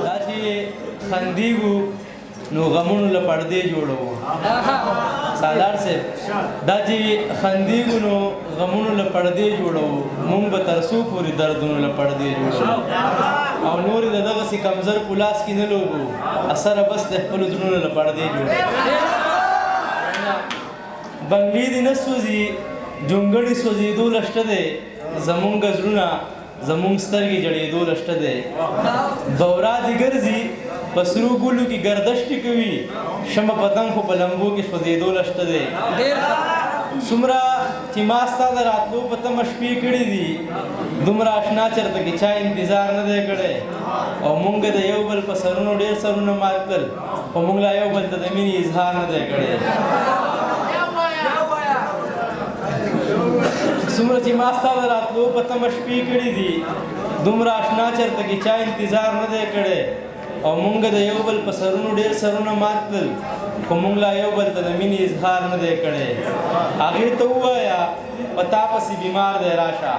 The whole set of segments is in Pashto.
دا چې خندیږو نو غمونو له پردې جوړو سالار صاحب دا چې خندیږو نو غمونو له پردې جوړو مونږ به تر څو پورې دردونو له پردې جوړو او نورې د دغسې کمزر په لاس کې نه لوبو اثره بس د خپلو زړونو له پردې جوړو بنګلې دې نه سوځي جونګړې سوځېدو لشته دی زمونږ زړونه زمونږ سترګې جړېدو لشته دی بورا دې ګرځي په سرو ګلو کې ګردش ټي کوي شمه پتنګ خو په لمبو کې سوځېدو لشته دی څومره چې ما ستا د راتلو په تمه شپې کړي دي دومره اشنا چېرته کې چا انتظار نه دی کړی او مونږ د یو بل په سرونو ډېر سرونه مات کړل خو مونږ لا یو بل ته د مینې اظهار نه دی کړی څومره چې ما ستا د راتلو په تمه شپې کړي دي دومره اشنا چېرته کې چا انتظار نه دی کړی او مونږ د یو بل په سرونو ډېر سرونه مات کړل خو مونږ لا یو بل ته د مینې اظهار نه دی کړی هغې ته ووایه په تا پسې بیمار دی راشه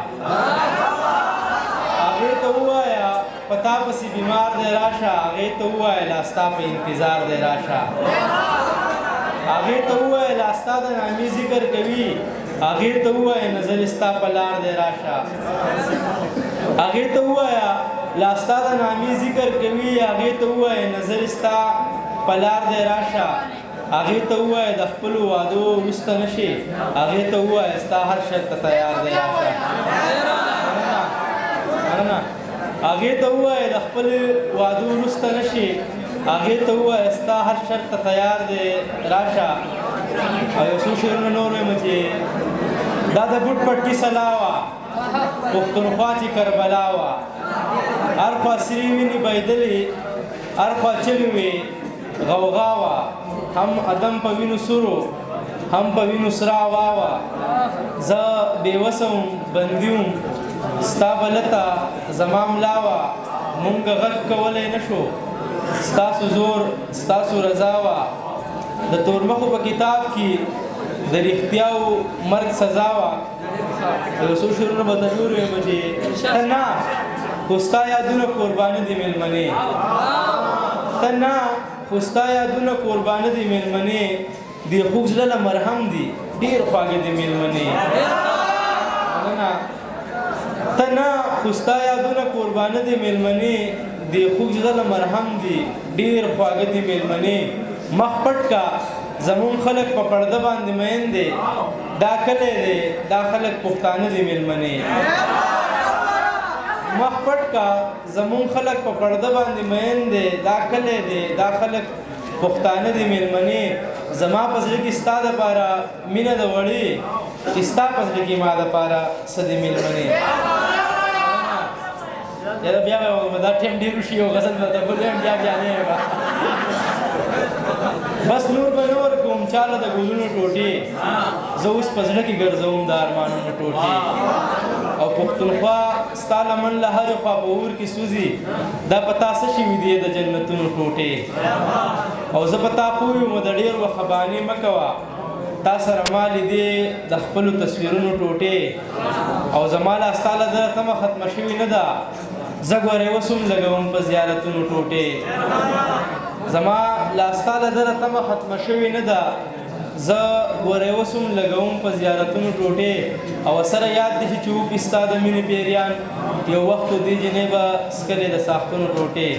هغې ته ووایه په تا پسې بیمار دی راشه هغې ته ووایه لا ستا په انتظار دی راشه هغې ته ووایه لا ستا د نامې ذکر کوي هغې ته ووایه نظر ستا په لار دی راشه هغې ته ووایه لا ستا د نامې ذکر کوي هغې ته ووایه نظر ستا په لار دی راشه هغې ته ووایه د خپلو وعدو وروسته نه شي هغې ته ووایه ستا هر شرط ته تیار دی راشه مننه هغې ته ووایه د خپلو وعدو وروسته نه شي هغې ته ووایه ستا هر شرط ته تیار دی راشه او یو څو شعرونه نور وایم چې دا د ګوټ پټکي سلا وه پښتونخوا چې کربلا وه هر خوا سرې وینې بهېدلې هر خوا چغې وې غوغا وه هم ادم په وینو سرو هم په وینو سره هوا وه زه بېوسه وم بندي وم ستا بلته زما ملا وه مونږ غږ کولی نه شو ستاسو زور ستاسو رضا وه د تورمخو په کتاب کې د رښتیاو مرګ سزا وه یو څو شعرونه به ته نور وایم چې ته نه خو ستا یادونه قرباني دي مېلمنې ته نه خو ستا یادونه قرباني دي مېلمنې دې خوږ زړه له مرهم دي ډېر خواږه دي مېلمنې مننه ته نه خو ستا یادونه قرباني دي مېلمنې دې خوږ زړه له مرهم دي ډېر خواږه دي مېلمنې مخ پټ کا زمون خلک په پرده باندې مین دي دا کلی دی دا خلک پښتانه دي مېلمنې مخ پټ کا زمون خلک په پرده باندې مین دي دا کلی دی دا خلک پښتانه دي مېلمنې زما په زړه کې ستا دپاره مینه د وړې چې ستا په زړه کې ما دپاره څه دي مېلمنې یاره بیا به دا ټیم ډېر وشي یو غزل به ته بولیم بیا بیا نه یم بس نور به نه ورکوم چاله د ګلونو ټوټې زه اوس په زړه کې ګرځوم د ارمانونو ټوټې او پښتونخوا ستا لمن له هرې خوا په اور کې سوځي دا په تا څه شوي دي د جنتونو ټوټې او زه په تا پوه یم د ډېر وخت بانې مه کوه تا سره ما لیدې د خپلو تصویرونو ټوټې او زما لا ستا له دره تمه ختمه شوې نه ده زه ګورې اوس هم لګوم په زیارتونو ټوټې زما لا ستا له دره تمه ختمه شوې نه ده زه ګورې اوس هم لګوم په زیارتونو ټوټې او سره یاد دي چې وکړي ستا د مینې پیریان یو وخت دې جنې به څکلې د ساختونو ټوټې